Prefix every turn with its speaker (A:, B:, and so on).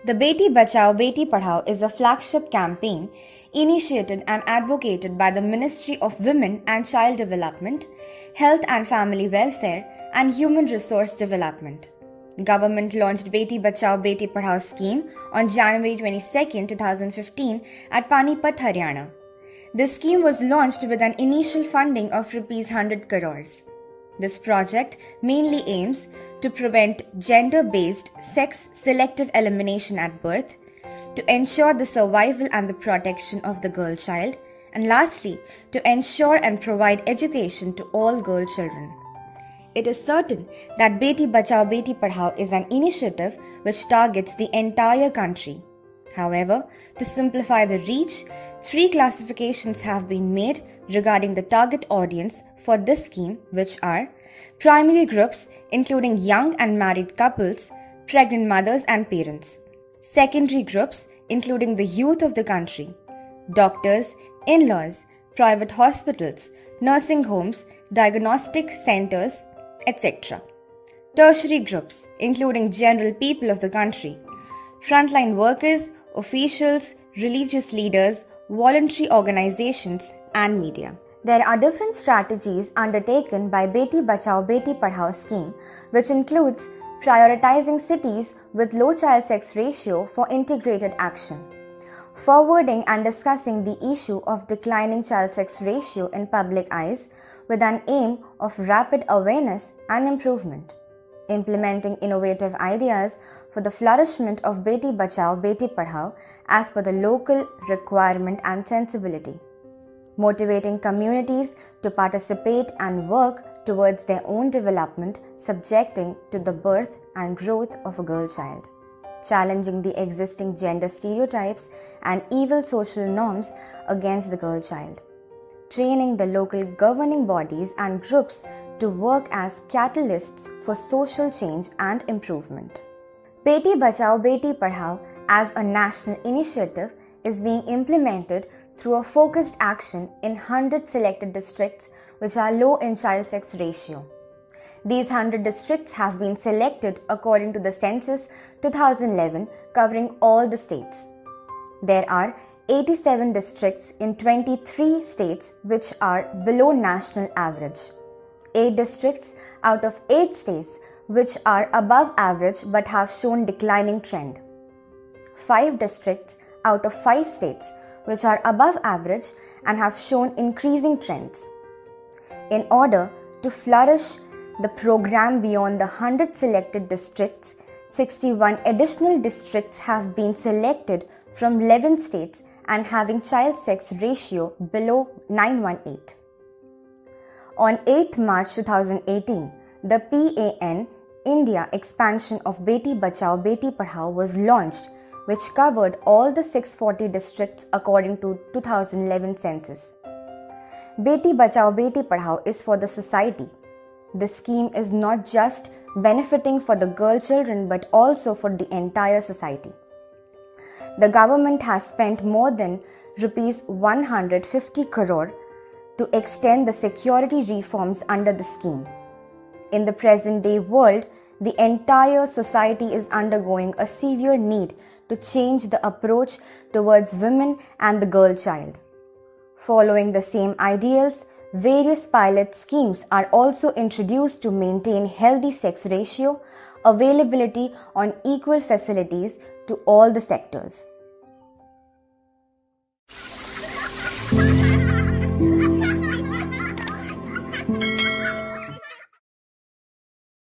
A: The Beti Bachao Beti Padhao is a flagship campaign initiated and advocated by the Ministry of Women and Child Development, Health and Family Welfare, and Human Resource Development. The government launched Beti Bachao Beti Padhao scheme on January 22, 2015 at Panipat, Haryana. This scheme was launched with an initial funding of Rs 100 crores. This project mainly aims to prevent gender-based sex-selective elimination at birth, to ensure the survival and the protection of the girl child, and lastly, to ensure and provide education to all girl children. It is certain that Beti Bachao Beti Padhao is an initiative which targets the entire country. However, to simplify the reach, 3 classifications have been made regarding the target audience for this scheme, which are primary groups including young and married couples, pregnant mothers and parents; secondary groups including the youth of the country, doctors, in-laws, private hospitals, nursing homes, diagnostic centers, etc. Tertiary groups including general people of the country, frontline workers, officials, religious leaders, voluntary organizations, and media. There are different strategies undertaken by Beti Bachao Beti Padhao scheme, which includes prioritizing cities with low child sex ratio for integrated action, forwarding and discussing the issue of declining child sex ratio in public eyes with an aim of rapid awareness and improvement, implementing innovative ideas for the flourishment of Beti Bachao Beti Padhao as per the local requirement and sensibility, motivating communities to participate and work towards their own development, subjecting to the birth and growth of a girl child, challenging the existing gender stereotypes and evil social norms against the girl child, training the local governing bodies and groups to work as catalysts for social change and improvement. Beti Bachao Beti Padhao as a national initiative is being implemented through a focused action in 100 selected districts which are low in child sex ratio. These 100 districts have been selected according to the census 2011 covering all the states. There are 87 districts in 23 states which are below national average, 8 districts out of 8 states which are above average but have shown declining trend, 5 districts out of 5 states which are above average and have shown increasing trends. In order to flourish the program beyond the 100 selected districts, 61 additional districts have been selected from 11 states and having child sex ratio below 918. On 8th March 2018, the PAN India expansion of Beti Bachao Beti Padhao was launched, which covered all the 640 districts according to 2011 census. Beti Bachao Beti Padhao is for the society. This scheme is not just benefiting for the girl children but also for the entire society. The government has spent more than Rs 150 crore to extend the security reforms under the scheme. In the present day world, the entire society is undergoing a severe need to change the approach towards women and the girl child. Following the same ideals, various pilot schemes are also introduced to maintain healthy sex ratio, availability on equal facilities to all the sectors.